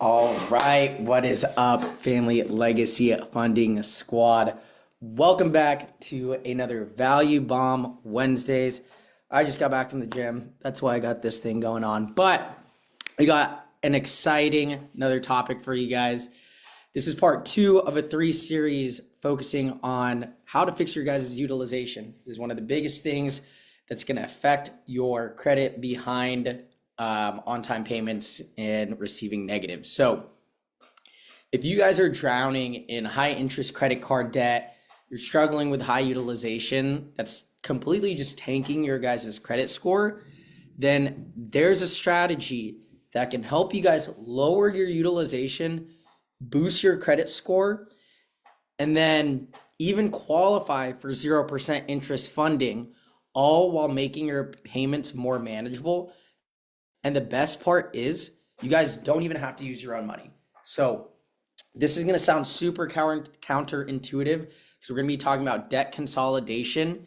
All right, what is up, Family Legacy Funding Squad? Welcome back to another Value Bomb Wednesdays. I just got back from the gym. That's why I got this thing going on. But we got an exciting another topic for you guys. This is part 2 of a 3 series focusing on how to fix your guys' utilization. This is one of the biggest things that's going to affect your credit behind on-time payments and receiving negatives. So if you guys are drowning in high interest credit card debt, you're struggling with high utilization, that's completely just tanking your guys' credit score, then there's a strategy that can help you guys lower your utilization, boost your credit score, and then even qualify for 0% interest funding, all while making your payments more manageable. And the best part is you guys don't even have to use your own money. So this is going to sound super counterintuitive because we're going to be talking about debt consolidation.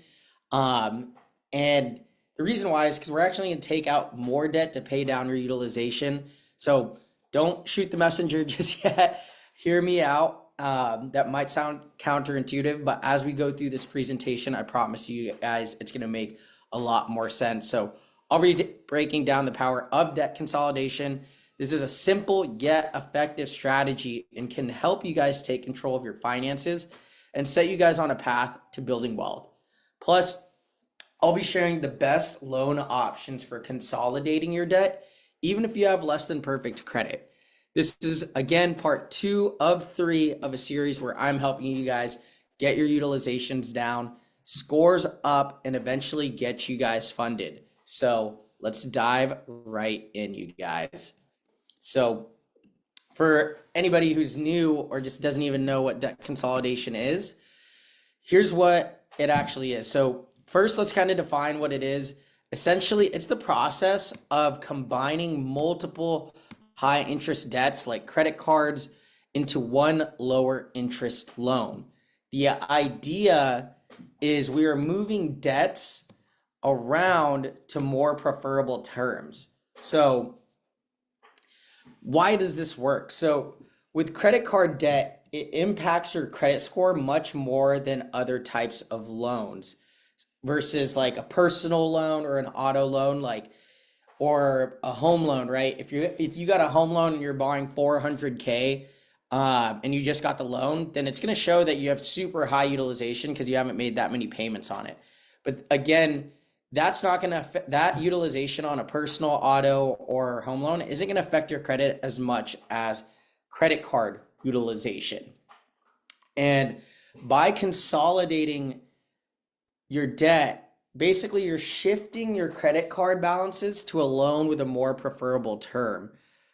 And the reason why is because we're actually going to take out more debt to pay down your utilization. So don't shoot the messenger just yet. Hear me out. That might sound counterintuitive, but as we go through this presentation, I promise you guys it's going to make a lot more sense. So I'll be breaking down the power of debt consolidation. This is a simple yet effective strategy and can help you guys take control of your finances and set you guys on a path to building wealth. Plus, I'll be sharing the best loan options for consolidating your debt, even if you have less than perfect credit. This is, again, part 2 of 3 of a series where I'm helping you guys get your utilizations down, scores up, and eventually get you guys funded. So let's dive right in, you guys. So for anybody who's new or just doesn't even know what debt consolidation is, here's what it actually is. So first, let's kind of define what it is. Essentially, it's the process of combining multiple high interest debts like credit cards into one lower interest loan. The idea is we are moving debts around to more preferable terms. So why does this work? So with credit card debt, it impacts your credit score much more than other types of loans versus like a personal loan or an auto loan, or a home loan, right? If you got a home loan and you're borrowing $400K and you just got the loan, then it's going to show that you have super high utilization because you haven't made that many payments on it. But again, that's not going to affect that utilization on a personal auto or home loan isn't going to affect your credit as much as credit card utilization. And by consolidating your debt, basically you're shifting your credit card balances to a loan with a more preferable term.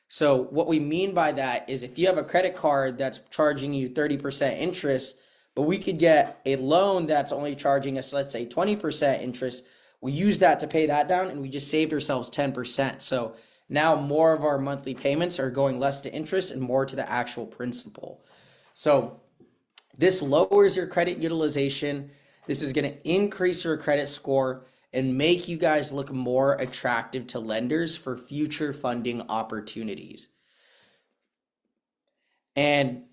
So what we mean by that is if you have a credit card that's charging you 30% interest, but we could get a loan that's only charging us, let's say 20% interest, we use that to pay that down and we just saved ourselves 10%. So now more of our monthly payments are going less to interest and more to the actual principal. So this lowers your credit utilization. This is going to increase your credit score and make you guys look more attractive to lenders for future funding opportunities. And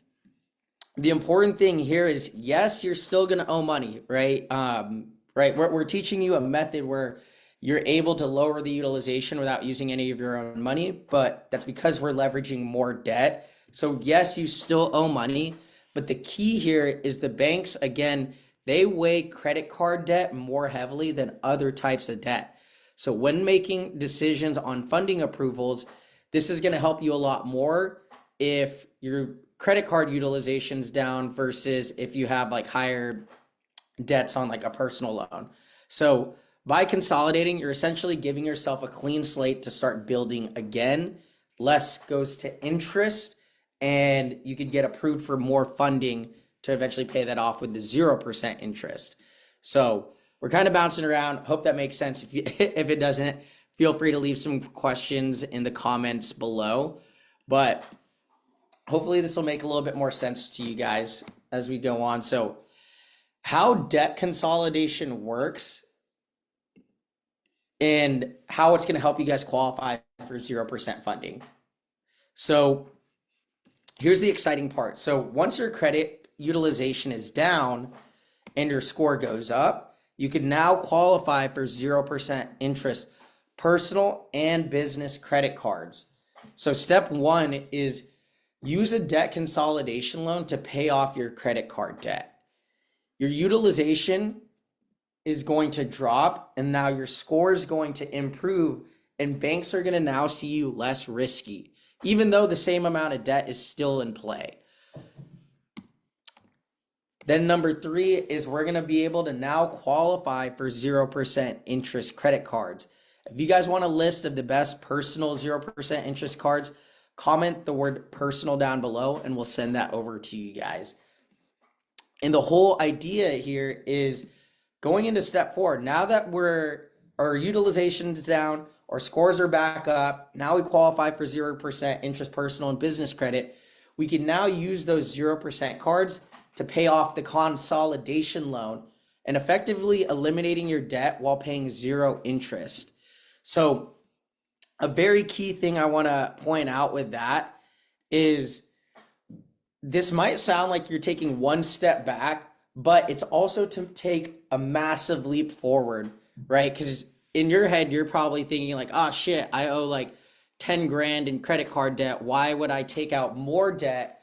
the important thing here is, yes, you're still going to owe money, right? Right. We're teaching you a method where you're able to lower the utilization without using any of your own money, but that's because we're leveraging more debt. So yes, you still owe money, but the key here is the banks, again, they weigh credit card debt more heavily than other types of debt. So when making decisions on funding approvals, this is going to help you a lot more if your credit card utilization's down versus if you have like higher debts on like a personal loan. So by consolidating, you're essentially giving yourself a clean slate to start building again. Less goes to interest, and you could get approved for more funding to eventually pay that off with the 0% interest. So we're kind of bouncing around. Hope that makes sense. If it doesn't, feel free to leave some questions in the comments below. But hopefully this will make a little bit more sense to you guys as we go on. So how debt consolidation works and how it's going to help you guys qualify for 0% funding. So here's the exciting part. So once your credit utilization is down and your score goes up, you can now qualify for 0% interest personal and business credit cards. So step one is use a debt consolidation loan to pay off your credit card debt. Your utilization is going to drop, and now your score is going to improve, and banks are going to now see you less risky, even though the same amount of debt is still in play. Then number three is we're going to be able to now qualify for 0% interest credit cards. If you guys want a list of the best personal 0% interest cards, comment the word personal down below and we'll send that over to you guys. And the whole idea here is going into step four. Now that our utilization is down, our scores are back up, now we qualify for 0% interest personal and business credit. We can now use those 0% cards to pay off the consolidation loan and effectively eliminating your debt while paying zero interest. So a very key thing I want to point out with that is this might sound like you're taking one step back, but it's also to take a massive leap forward, right? Because in your head, you're probably thinking like, oh shit, I owe like 10 grand in credit card debt. Why would I take out more debt?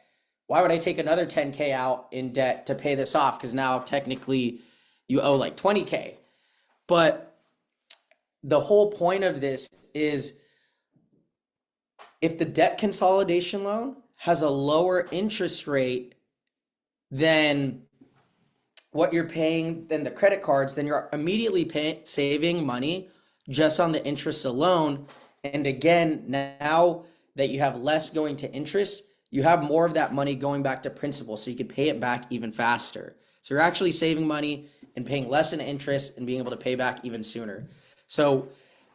Why would I take another 10K out in debt to pay this off? Because now technically you owe like 20K. But the whole point of this is if the debt consolidation loan has a lower interest rate than what you're paying than the credit cards, then you're immediately saving money just on the interest alone. And again, now that you have less going to interest, you have more of that money going back to principal, so you can pay it back even faster. So you're actually saving money and paying less in interest and being able to pay back even sooner. So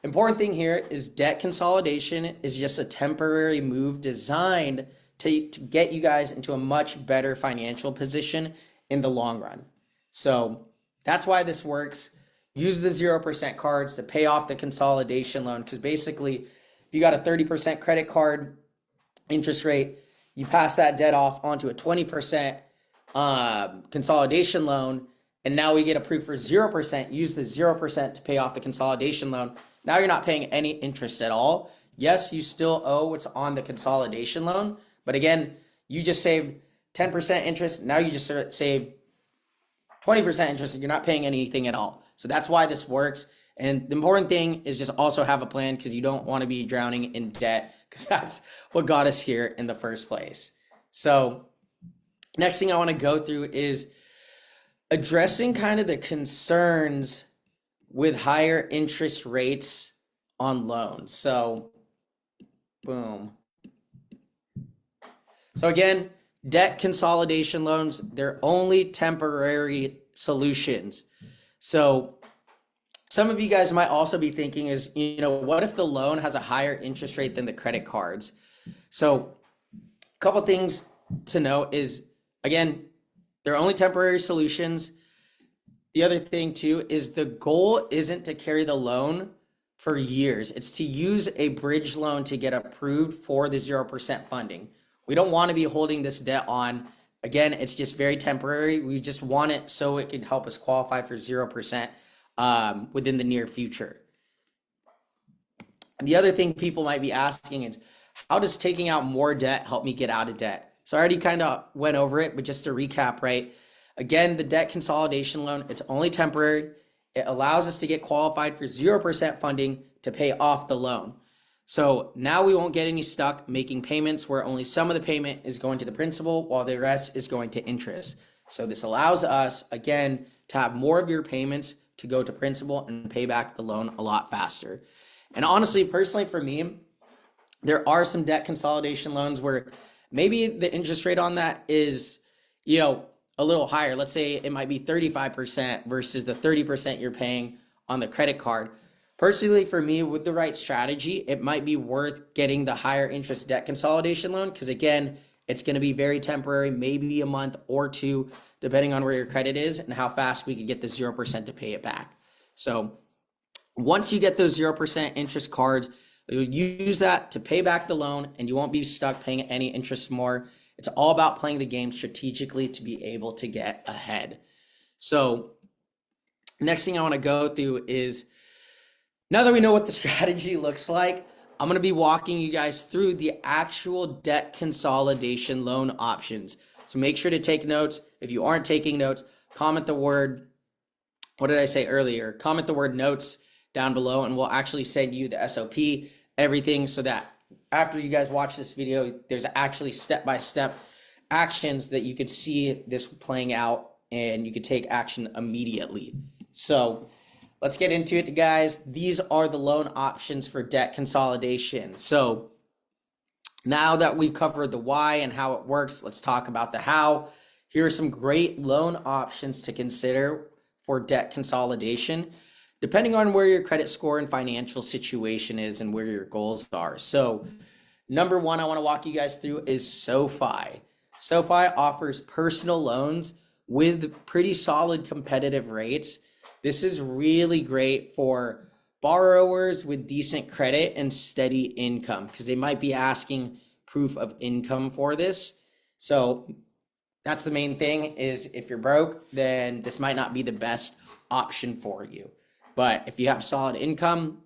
important thing here is debt consolidation is just a temporary move designed to get you guys into a much better financial position in the long run. So that's why this works. Use the 0% cards to pay off the consolidation loan, because basically if you got a 30% credit card interest rate, you pass that debt off onto a 20% consolidation loan, and now we get approved for 0%. Use the 0% to pay off the consolidation loan. Now you're not paying any interest at all. Yes, you still owe what's on the consolidation loan, but again, you just saved 10% interest. Now you just saved 20% interest and you're not paying anything at all. So that's why this works. And the important thing is just also have a plan, because you don't want to be drowning in debt, because that's what got us here in the first place. So next thing I want to go through is addressing kind of the concerns with higher interest rates on loans. So boom. So again, debt consolidation loans, they're only temporary solutions. So some of you guys might also be thinking is, what if the loan has a higher interest rate than the credit cards? So a couple things to note is, again, they're only temporary solutions. The other thing too is the goal isn't to carry the loan for years. It's to use a bridge loan to get approved for the 0% funding. We don't want to be holding this debt on. Again, it's just very temporary. We just want it so it can help us qualify for 0% within the near future. And the other thing people might be asking is, how does taking out more debt help me get out of debt? So I already kind of went over it, but just to recap, right? Again, the debt consolidation loan, it's only temporary. It allows us to get qualified for 0% funding to pay off the loan. So now we won't get any stuck making payments where only some of the payment is going to the principal while the rest is going to interest. So this allows us, again, to have more of your payments to go to principal and pay back the loan a lot faster. And honestly, personally for me, there are some debt consolidation loans where maybe the interest rate on that is, a little higher. Let's say it might be 35% versus the 30% you're paying on the credit card. Personally, for me, with the right strategy, it might be worth getting the higher interest debt consolidation loan, because again, it's going to be very temporary, maybe a month or two, depending on where your credit is and how fast we can get the 0% to pay it back. So once you get those 0% interest cards, you'll use that to pay back the loan and you won't be stuck paying any interest more. It's all about playing the game strategically to be able to get ahead. So next thing I want to go through is, now that we know what the strategy looks like, I'm going to be walking you guys through the actual debt consolidation loan options. So make sure to take notes. If you aren't taking notes, comment the word, what did I say earlier? Comment the word notes down below, and we'll actually send you the SOP, everything, so that after you guys watch this video, there's actually step-by-step actions that you could see this playing out, and you could take action immediately. So let's get into it, guys. These are the loan options for debt consolidation. So now that we've covered the why and how it works, let's talk about the how. Here are some great loan options to consider for debt consolidation, depending on where your credit score and financial situation is and where your goals are. So number one I want to walk you guys through is SoFi. SoFi offers personal loans with pretty solid competitive rates. This is really great for borrowers with decent credit and steady income, because they might be asking proof of income for this. So that's the main thing, is if you're broke, then this might not be the best option for you. But if you have solid income,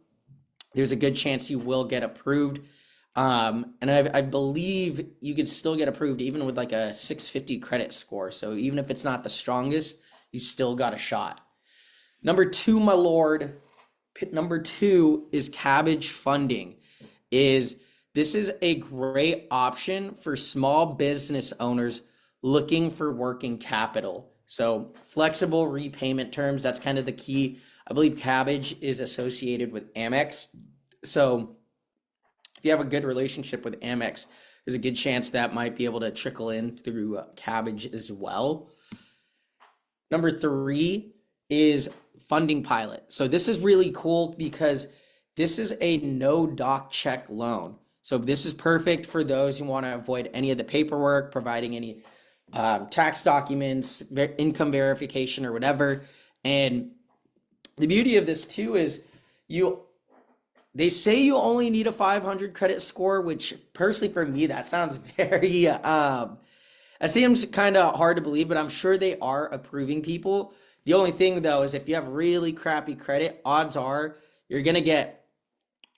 there's a good chance you will get approved. And I believe you could still get approved even with like a 650 credit score. So even if it's not the strongest, you still got a shot. Number two, my lord, number two is Cabbage Funding. This is a great option for small business owners looking for working capital. So flexible repayment terms, that's kind of the key. I believe Cabbage is associated with Amex. So if you have a good relationship with Amex, there's a good chance that might be able to trickle in through Cabbage as well. Number three is Funding Pilot. So this is really cool because this is a no doc check loan. So this is perfect for those who want to avoid any of the paperwork, providing any tax documents, income verification, or whatever. And the beauty of this too is they say you only need a 500 credit score, which personally for me, that sounds very, it seems kind of hard to believe, but I'm sure they are approving people. The only thing though is if you have really crappy credit, odds are you're going to get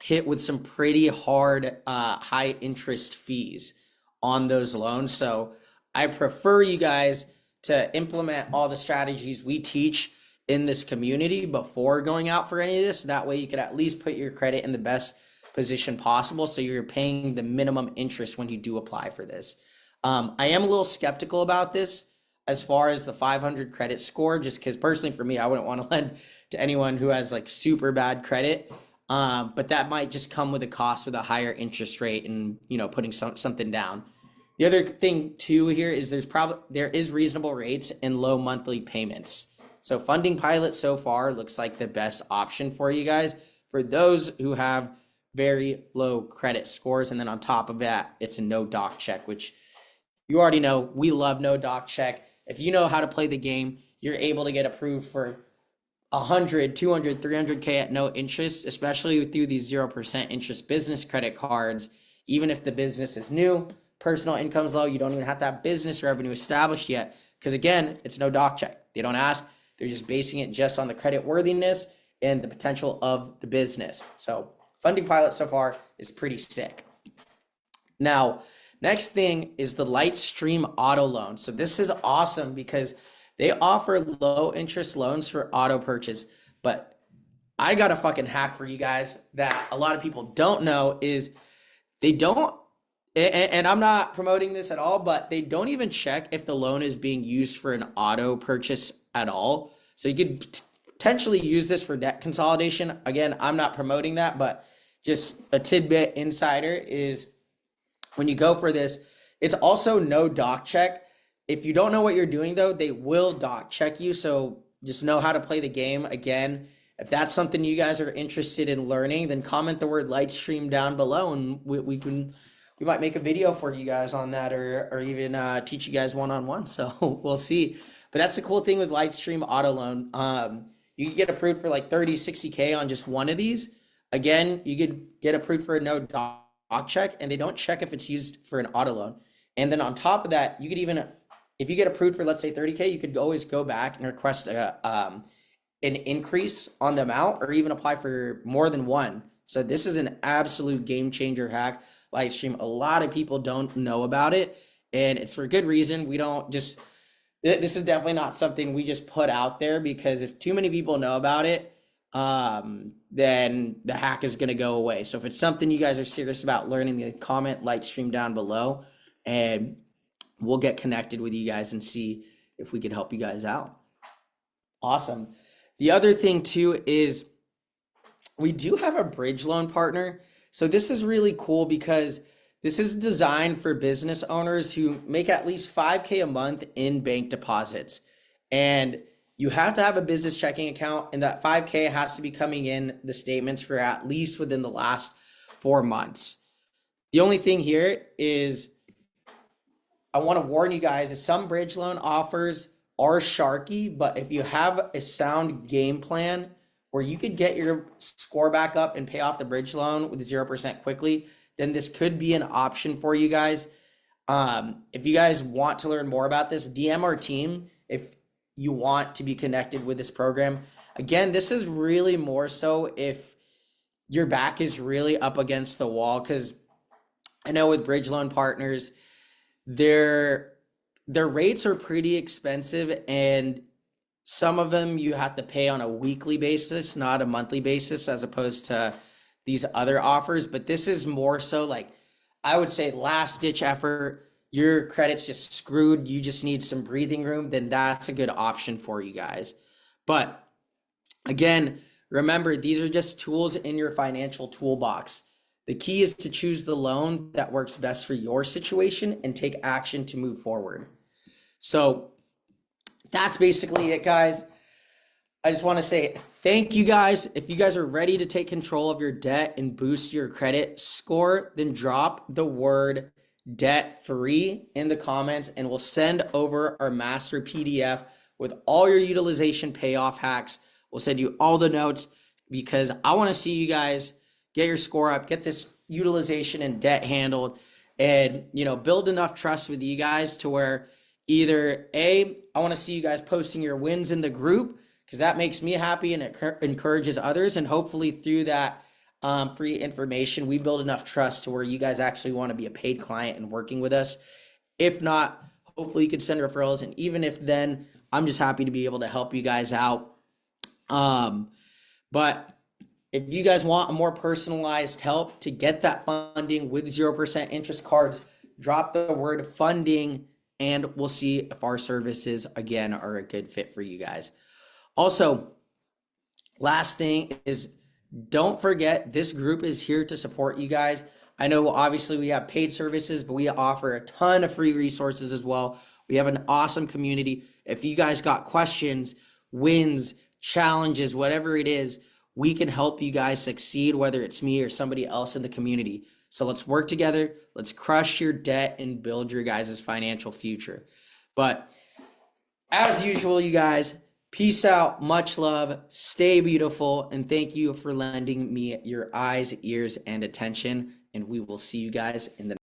hit with some pretty hard high interest fees on those loans. So I prefer you guys to implement all the strategies we teach in this community before going out for any of this. That way you could at least put your credit in the best position possible, so you're paying the minimum interest when you do apply for this. I am a little skeptical about this as far as the 500 credit score, just because personally for me, I wouldn't want to lend to anyone who has like super bad credit. But that might just come with a cost with a higher interest rate and, putting something down. The other thing too here is there is reasonable rates and low monthly payments. So Funding Pilot so far looks like the best option for you guys, for those who have very low credit scores. And then on top of that, it's a no doc check, which you already know we love no doc check. If you know how to play the game, you're able to get approved for 100, 200, 300K at no interest, especially through these 0% interest business credit cards. Even if the business is new, personal income is low, you don't even have to have business revenue established yet. Because again, it's no doc check. They don't ask. They're just basing it just on the credit worthiness and the potential of the business. So Funding Pilot so far is pretty sick. Now, next thing is the Lightstream Auto Loan. So this is awesome because they offer low interest loans for auto purchase. But I got a fucking hack for you guys that a lot of people don't know is they don't, and I'm not promoting this at all, but they don't even check if the loan is being used for an auto purchase at all. So you could potentially use this for debt consolidation. Again, I'm not promoting that, but just a tidbit insider is when you go for this, it's also no doc check. If you don't know what you're doing though, they will doc check you. So just know how to play the game. Again, if that's something you guys are interested in learning, then comment the word Lightstream down below and we might make a video for you guys on that, or even teach you guys one-on-one. So we'll see. But that's the cool thing with Lightstream Auto Loan. You can get approved for like 30, 60K on just one of these. Again, you could get approved for a no doc check, and they don't check if it's used for an auto loan. And then on top of that, you could even, if you get approved for, let's say 30K, you could always go back and request an increase on the amount, or even apply for more than one. So this is an absolute game changer hack live stream. A lot of people don't know about it, and it's for good reason. We don't just, this is definitely not something we just put out there, because if too many people know about it, then the hack is going to go away. So if it's something you guys are serious about learning, comment live stream down below, and we'll get connected with you guys and see if we could help you guys out. Awesome. The other thing too is we do have a bridge loan partner. So this is really cool because this is designed for business owners who make at least 5K a month in bank deposits. And you have to have a business checking account, and that 5K has to be coming in the statements for at least within the last 4 months. The only thing here is I want to warn you guys is some bridge loan offers are sharky, but if you have a sound game plan where you could get your score back up and pay off the bridge loan with 0% quickly, then this could be an option for you guys. If you guys want to learn more about this, DM our team if you want to be connected with this program. Again, this is really more so if your back is really up against the wall, because I know with bridge loan partners, their rates are pretty expensive, and some of them you have to pay on a weekly basis, not a monthly basis, as opposed to these other offers. But this is more so like, I would say, last ditch effort. Your credit's just screwed, you just need some breathing room, then that's a good option for you guys. But again, remember, these are just tools in your financial toolbox. The key is to choose the loan that works best for your situation and take action to move forward. So that's basically it, guys. I just want to say thank you guys. If you guys are ready to take control of your debt and boost your credit score, then drop the word debt free in the comments, and we'll send over our master PDF with all your utilization payoff hacks. We'll send you all the notes, because I want to see you guys get your score up, get this utilization and debt handled, and build enough trust with you guys to where either I want to see you guys posting your wins in the group, because that makes me happy and it encourages others, and hopefully through that free information, we build enough trust to where you guys actually want to be a paid client and working with us. If not, hopefully you could send referrals, and even if then, I'm just happy to be able to help you guys out. But if you guys want a more personalized help to get that funding with 0% interest cards, drop the word funding, and we'll see if our services again are a good fit for you guys. Also, last thing is, don't forget, this group is here to support you guys. I know obviously we have paid services, but we offer a ton of free resources as well. We have an awesome community. If you guys got questions, wins, challenges, whatever it is, we can help you guys succeed, whether it's me or somebody else in the community. So let's work together. Let's crush your debt and build your guys' financial future. But as usual, you guys, peace out, much love, stay beautiful, and thank you for lending me your eyes, ears, and attention. And we will see you guys in the